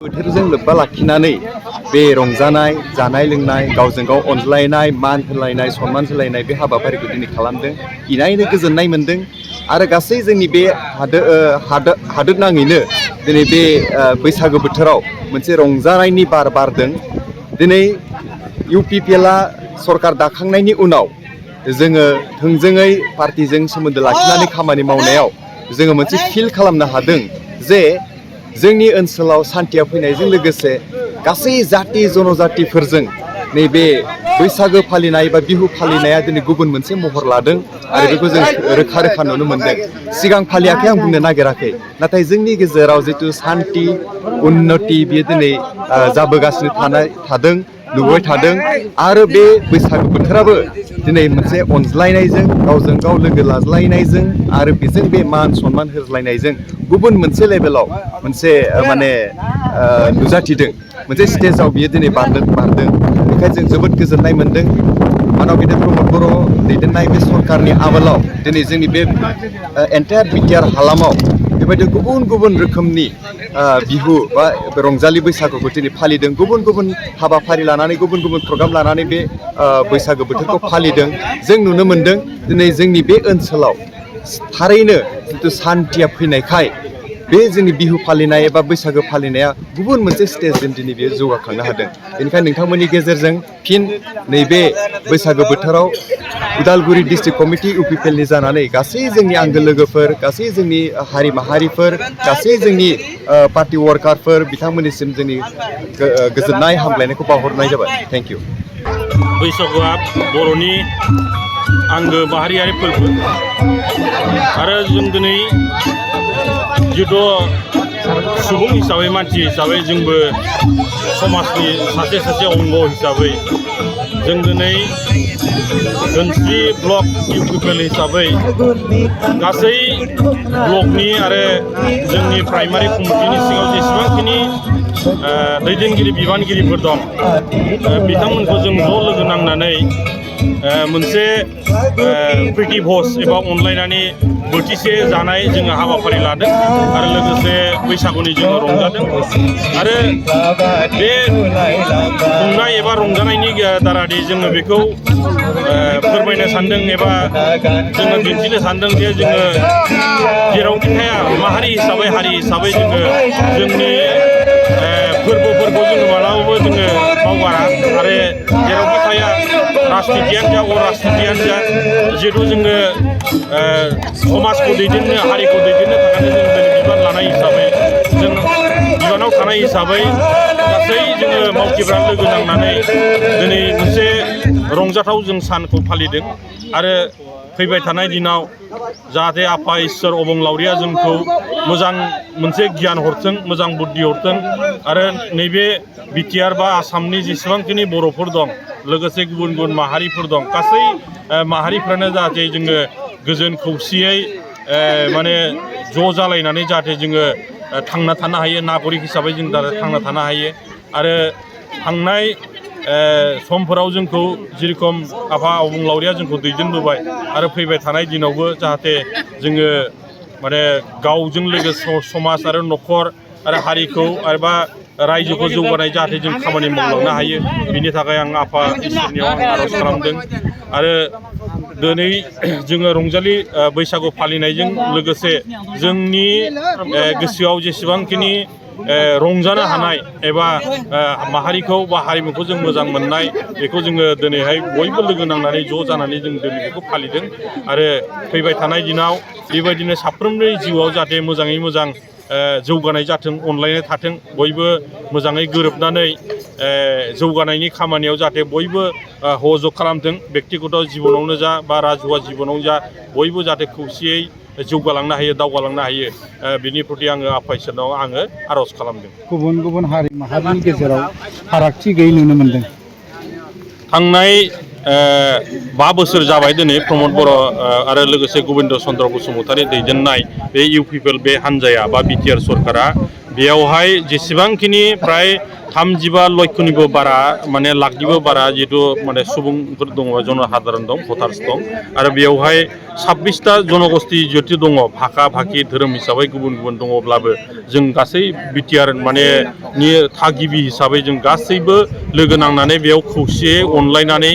बोथोरजों लोब्बा लाखिनानै बे रंजानाय जानाय लोंनाय गावजों गाव अनज्लायनाय मान होलायनाय सन्मान होलायनाय बे हाबाफारिखौ दिनै खालामदों इनायनो गोजोननाय मोन्दों आरो गासै जोंनि बे हादोर नाङैनो दिनै बे बैसागो बोथोराव मोनसे रंजानायनि बार बारदों। दिनै UPPLआ सरकार दाखांनायनि उनाव जोङो थोंजोङै पार्टिजों सोमोन्दो लाखिनानै खामानि मावनायाव जोङो मोनसे फिल खालामनो हादों जे जोंनि ओनसोलाव सान्थिया फैनायजों लोगोसे गासै जाति जनजातिफोरजों नैबे बैसागो फालिनाय बा बिहु फालिनाया दिनै गुबुन मोनसे महर लादों आरो बेखौ जों रोखा रोखा नुनो मोनदों। सिगां फालियाखै आं बुंनो नागिराखै, नाथाय जोंनि गेजेराव जिथु सान्थि उन्नति बेयो दिनै जाबोगासिनो थादों नुबाय थादों आरो बे बैसागो बोथोराबो दिनै मोनसे अनज्लायनायजों गावजों गाव लोगो लाज्लायनायजों आरो बेजों बे मान सन्मान होज्लायनायजों गुबुन मोनसे लेभेलाव मोनसे माने नुजाथिदों मोनसे स्टेजाव बियो दिनै बारदों बेखायनो जों जोबोद गोजोननाय मोन्दों। मानव गेदेर प्रमद बर' दैदेननाय बे सरकारनि आमोलाव दिनै जोंनि बे एन्टायार बिटिआर हालामाव बेबायदि गुबुन गुबुन रोखोमनि बिहु बा रंजालि बैसागुखौ दिनै फालिदों। गुबुन गुबुन हाबाफारि लानानै गुबुन गुबुन प्रग्राम लानानै बे बैसागो बोथोरखौ फालिदों। जों नुनो मोन्दों दिनै जोंनि बे ओनसोलाव थारैनो जिथु सान्थिया फैनायखाय बे जोंनि बिहु फालिनाय एबा बैसागो फालिनाया गुबुन मोनसे स्टेजसिम दिनै बेयो जौगाखांनो हादों। बेनिखायनो नोंथांमोननि गेजेरजों फिन नैबे बैसागो बोथोराव उदालगुरि डिस्ट्रिक्ट कमिटि UPPLनि जानानै गासै जोंनि आंगो लोगोफोर, गासै जोंनि हारि माहारिफोर, गासै जोंनि पार्टि वार्कारफोर बिथांमोननिसिम जोंनि गोजोननाय हामग्लायनायखौ बावहरनाय जाबाय। Thank you. बैसागुआ बर'नि आंगो माहारियारि फोरबो आरो जों दिनै जिहेथु सुबुं हिसाबै मानसि हिसाबै जोंबो समाजनि सासे अंग हिसाबै जों दिनै धोनस्रि ब्लक UPPL हिसाबै गासै ब्लकनि आरो जोंनि प्राइमारि कमिटिनि सिङाव जेसेबांखिनि दैदेनगिरि बिबानगिरिफोर दं बिथांमोनखौ जों ज' लोगो नांनानै मोनसे प्रिटि भज एबा अनलायनानै बोथिसे जानाय जोङो हाबाफारि लादों आरो लोगोसे बैसागुनि जोङो रंजादों आरो बे खुंनाय एबा रंजानायनि दारादि जोङो बेखौ फोरमायनो सानदों एबा जोङो दिन्थिनो सानदों जे जोङो जेरावखि थाया माहारि हिसाबै हारि हिसाबै जोङो जोंनि फोरबोफोरखौ जोङो मालाबाबो जोङो बावगारा आरो जेरावखि थाया राजनितियानो जा अराजनितियानो जा जिहेथु जोङो समाजखौ दैदेननो हारिखौ दैदेननो थाखायनो जों दिनै बिबान लानाय हिसाबै जों बिबानाव थानाय हिसाबै गासै जोङो मावथिफ्रा लोगो नांनानै दिनै मोनसे रंजाथाव जों सानखौ फालिदों आरो फैबाय थानाय दिनाव जाहाथे आफा इसोर अबंलावरिया जोंखौ मोजां मोनसे गियान हरथों, मोजां बुद्धि हरथों आरो नैबे बिटिआर बा आसामनि जेसेबांखिनि बर'फोर दं लोगोसे गुबुन गुबुन माहारिफोर दं गासै माहारिफ्रानो जाहाथे जोङो गोजोन खौसेयै माने ज' जालायनानै जाहाथे जोङो थांना थानो हायो, नागरिक हिसाबै जों दा थांना थानो हायो आरो थांनाय समफोराव जोंखौ जेरखम आफा अबंलावरिया जोंखौ दैदेनबोबाय आरो फैबाय थानाय दिनावबो जाहाथे जोङो माने गावजों लोगोसे समाज आरो न'खर आरो हारिखौ एबा रायजोखौ जौगानाय जाहाथे जों खामानि मावलांनो हायो बिनि थाखाय आं आफा इसोरनियाव आं आर'ज खालामदों आरो दिनै जोङो रंजालि बैसागु फालिनायजों लोगोसे जोंनि गोसोआव जेसेबांखिनि रंजानो हानाय एबा माहारिखौ बा हारिमुखौ जों मोजां मोननाय बेखौ जोङो दिनैहाय बयबो लोगो नांनानै ज' जानानै जों दिनै बेखौ फालिदों आरो फैबाय थानाय दिनाव बेबायदिनो साफ्रोमबोनि जिउआव जाहाथे मोजाङै मोजां जौगानाय जाथों, अनलायनाय थाथों, बयबो मोजाङै गोरोबनानै जौगानायनि खामानियाव जाहाथे बयबो सह'जग खालामथों, बेक्तिगत जिबनावनो जा बा राजुवा जिबनावनो जा बयबो जाहाथे खौसेयै जौगालांनो हायो, दावगालांनो हायो बिनि प्रति आङो आफा इसोरनाव आङो आर'ज खालामदों। गुबुन गुबुन हारि माहारिनि गेजेराव फारागथि गैयै नुनो मोनदों। थांनाय 5 बोसोर जाबाय दिनै प्रमद बर' आरो लोगोसे गबिन्द चन्द्र बसुमतारी दैदेननाय बे UPPL बे हान्जाया बा बिटिआर सरकारा बेयावहाय जेसेबांखिनि प्राय 35 लक्षनिबो बारा माने लाखनिबो बारा जिहेतु माने सुबुंफोर दङ जनसाधारन दं भटार्स दं आरो बेयावहाय 26टा जनगोष्ठी जिहेतु दङ भाखा भाखि धोरोम हिसाबै गुबुन गुबुन दङब्लाबो जों गासै बिटिआर माने नि थागिबि हिसाबै जों गासैबो लोगो नांनानै बेयाव खौसेयै अनलायनानै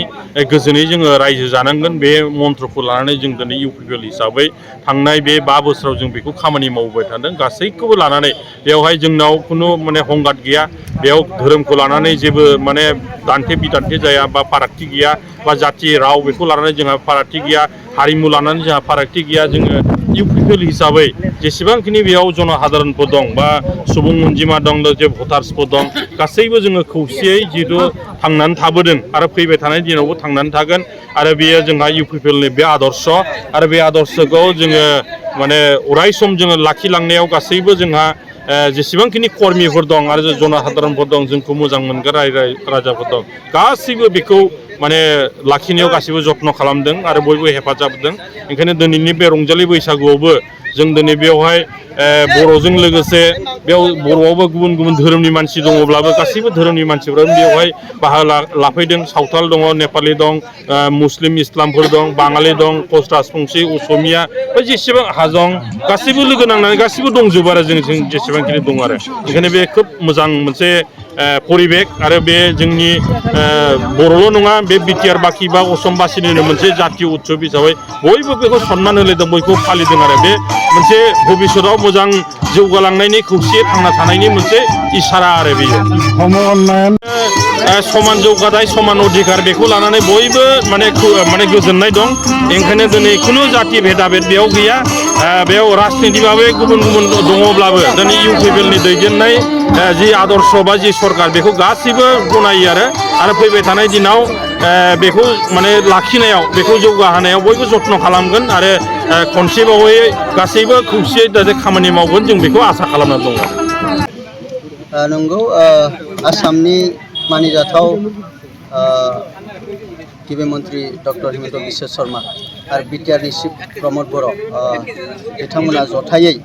गोजोनै जोङो रायजो जानांगोन बे मन्त्रखौ लानानै जों दिनै इउपिपिएल हिसाबै थांनाय बे 5 बोसोराव जों बेखौ खामानि मावबाय थादों गासैखौबो लानानै बेयावहाय जोंनाव खुनु माने हंगात गैया बेयाव धोरोमखौ लानानै जेबो माने दान्थे बिदान्थे जाया बा फारागथि गैया बा जाथि राव बेखौ लानानै जोंहा फारागथि गैया हारिमु लानानै जोंहा फारागथि गैया जोङो इउपिपिएल हिसाबै जेसेबांखिनि बेयाव जनसाधारनफोर दं बा सुबुं अनजिमा दं जे भटार्सफोर दं गासैबो जोङो खौसेयै जिहेतु थांनानै थाबोदों आरो फैबाय थानाय दिनावबो थांनानै थागोन आरो बेयो जोंहा इउपिपिएलनि बे आदर्श आरो बे आदर्शखौ जोङो माने अराय सम जोङो लाखिलांनायाव गासैबो जोंहा जेसेबांखिनि कर्मिफोर दं आरो जनसाधारनफोर दं जोंखौ मोजां मोनग्रा रायजोफोर दं गासैबो बेखौ माने लाखिनायाव गासैबो जत्न खालामदों आरो बयबो हेफाजाब होदों ओंखायनो दिनैनि बे रंजालि बैसागुआवबो जों दिनै बेवहाय बर'जों लोगोसे बेयाव बर'आवबो गुबुन गुबुन धोरोमनि मानसि दङब्लाबो गासैबो धोरोमनि मानसिफोरानो बेवहाय बाहागो लाफैदों सावथाल दङ नेपालि दं मुस्लिम इस्लामफोर दं बाङालि दं कच राजबंसि असमिया बा जेसेबां हाजं गासैबो लोगो नांनानै गासैबो दंजोबो आरो जों जेसेबांखिनि दं आरो ओंखायनो बे खोब मोजां मोनसे परिबेक आरो बे जोंनि बर'ल' नङा बे बिटिआर बाकि बा असम बासिनिनो मोनसे जातीय उत्सब हिसाबै बयबो बेखौ सनमान होलायदों बयखौ फालिदों आरो बे मोनसे भबिष्यताव मोजां जौगालांनायनि खौसे थांना थानायनि मोनसे इसारा आरो बेयो समान जौगाथाय समान अधिकार बेखौ लानानै बयबो माने गोजोननाय दं ओंखायनो दिनै खुनु जाति भेदा भेद बेयाव गैया बेयाव राजनिति भाबै गुबुन गुबुन दङब्लाबो दिनै इउपिपिएलनि दैदेननाय जि आदर्श बा जि सरकार बेखौ गासैबो गनायो आरो फैबाय थानाय दिनाव बेखौ माने लाखिनायाव बेखौ जौगाहोनायाव बयबो जत्न खालामगोन आरो खनसेबावै गासैबो खौसेयै जाहाथे खामानि मावगोन जों बेखौ आसा खालामना दङ नंगौ आसामनि मानिजाथाव गिबि मन्त्रि डक्टर हिमन्त बिश्व शर्मा आरो बिटिआरनि चिफ प्रमद बर' बिथांमोना जथायै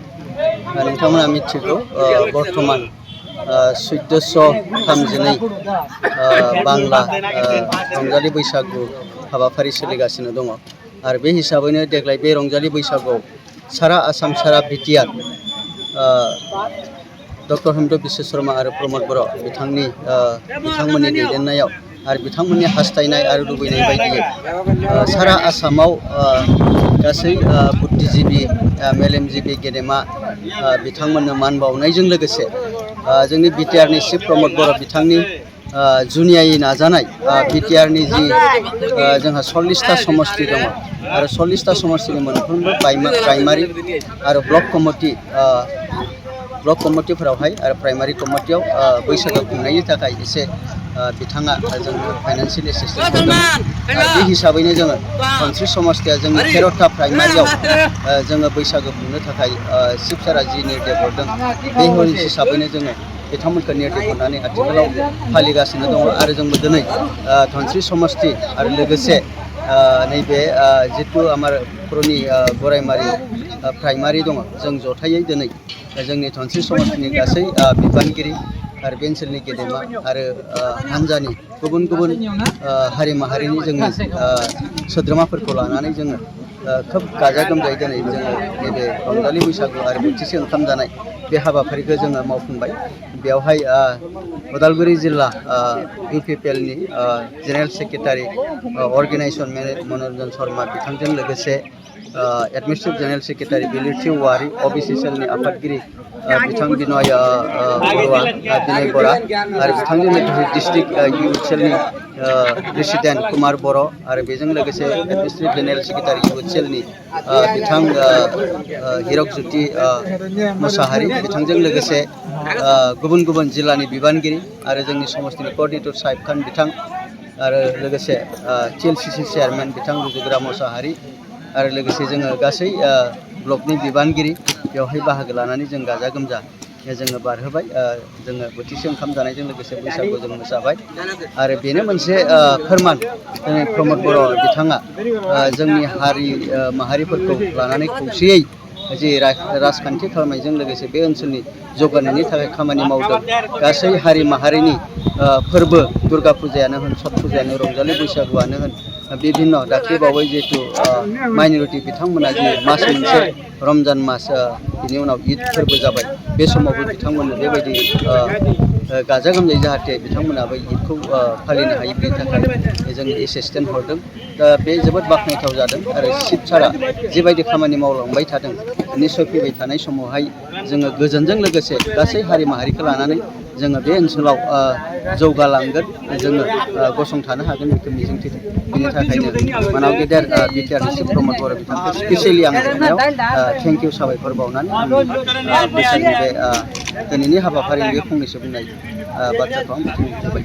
नोंथांमोना मिथिगौ बर्थमान 1432 बांला रंजालि बैसागु हाबाफारि सोलिगासिनो दङ आरो बे हिसाबैनो देग्लाय बे रंजालि बैसागुआव सारा आसाम सारा बिटिआर डक्टर हिमन्त बिश्व शर्मा आरो प्रमद बर' बिथांमोननि दैदेननायाव आरो बिथांमोननि हास्थायनाय आरो लुबैनाय बायदियै सारा आसामाव गासै बुद्धिजिबि मेलेमजिबि गेदेमा बिथांमोननो मान बावनायजों लोगोसे जोंनि बिटिआरनि चिफ प्रमद बर' बिथांनि जुनियायै नाजानाय बिटिआरनि जि जोंहा 40टा समष्टि दङ आरो 40टा समष्टिनि मोनफ्रोमबो प्राइमारि आरो ब्लक कमिटिफोरावहाय आरो प्राइमारि कमिटियाव बैसागो खुंनायनि थाखाय एसे बिथाङा जोंनो फाइनान्सियेल एसिस्टेन्स होदों आरो बे हिसाबैनो जोङो धनस्रि समष्टिया जोंनि 13टा प्राइमारियाव जोङो बैसागो खुंनो थाखाय चिफ सारा जि निर्देश हरदों बे हिसाबैनो जोङो बिथांमोनखौ निर्देश हरनानै आथिखालाव फालिगासिनो दङ आरो जोंबो दिनै धनस्रि समष्टि आरो लोगोसे नैबे जितु आमार पुरनि गरायमारि प्राइमारि दङ जों जथायै दिनै जोंनि धनस्रि समष्टिनि गासै बिबानगिरि आरो बे ओनसोलनि गेदेमा आरो हान्जानि गुबुन गुबुन हारि माहारिनि जोंनि सोद्रोमाफोरखौ लानानै जोङो खोब गाजा गोमजायै दिनै जोङो नैबे रंजालि बैसागु आरो बोथिसे ओंखाम जानाय बे हाबाफारिखौ जोङो मावफुंबाय बेवहाय उदालगुरि जिल्ला इउपिपिएलनि general secretary organisation Manoranjan Sharma बिथांजों लोगोसे एडमिनिस्ट्रेटिभ जेनेरेल सेक्रेटारि बिलिरथि औवारि अबिसि सेलनि आफादगिरि बिथां बिनय बरा आरो बिथांजों लोगोसे डिस्ट्रिक्ट इउथ सेलनि प्रेसिडेन्ट कुमार बर' आरो बेजों लोगोसे एडमिनिस्ट्रेटिभ जेनेरेल सेक्रेटारि इउथ सेलनि बिथां हिरक ज्योति मुसाहारि बिथांजों लोगोसे गुबुन गुबुन जिल्लानि बिबानगिरि आरो जोंनि समष्टिनि कर्डिनेटर साहिब खान बिथां आरो लोगोसे टिएलसिसि चेयारमेन बिथां रुजुग्रा मुसाहारि आरो लोगोसे जोङो गासै ब्लकनि बिबानगिरि बेवहाय बाहागो लानानै जों गाजा गोमजा जोङो बारहोबाय जोङो बोथिसे ओंखाम जानायजों लोगोसे बैसागु जों मोसाबाय आरो बेनो मोनसे फोरमान जोंनि प्रमद बर' बिथाङा जोंनि हारि माहारिफोरखौ लानानै खौसेयै जि राजखान्थि खालामनायजों लोगोसे बे ओनसोलनि जौगानायनि थाखाय खामानि मावदों गासै हारि माहारिनि फोरबो दुर्गा फुजायानो होन छठ फुजायानो रंजालि बैसागुआनो होन बिभिन्न दाख्लै बावै जिहेतु माइनरिटि बिथांमोना जि मास मोनसे रमजान मास बिनि उनाव ईद फोरबो जाबाय बे समावबो बिथांमोननो बेबायदि गाजा गोमजायै जाहाथे बिथांमोनाबो ईदखौ फालिनो हायो बेनि थाखाय जों एसिस्टेन्ट हरदों दा बे जोबोद बाख्नायथाव जादों आरो चिफ सारा जिबायदि खामानि मावलांबाय थादों निस्सय फैबाय थानाय समावहाय जोङो गोजोनजों लोगोसे गासै हारि माहारिखौ लानानै जोङो बे ओनसोलाव जौगालांगोन जोङो गसंथानो हागोन बेखौ मिजिंथिदों बिनि थाखायनो मानाव गेदेर बिटिआरनि चिफ प्रमद बर' बिथांखौ स्पेसियेलि आं लिरनायाव थेंक इउ साबायखर बावनानै बैसागनि बे दिनैनि हाबाफारिनि बे फंनैसो बुंनाय बाथ्राखौ आं बिथिं होबाय।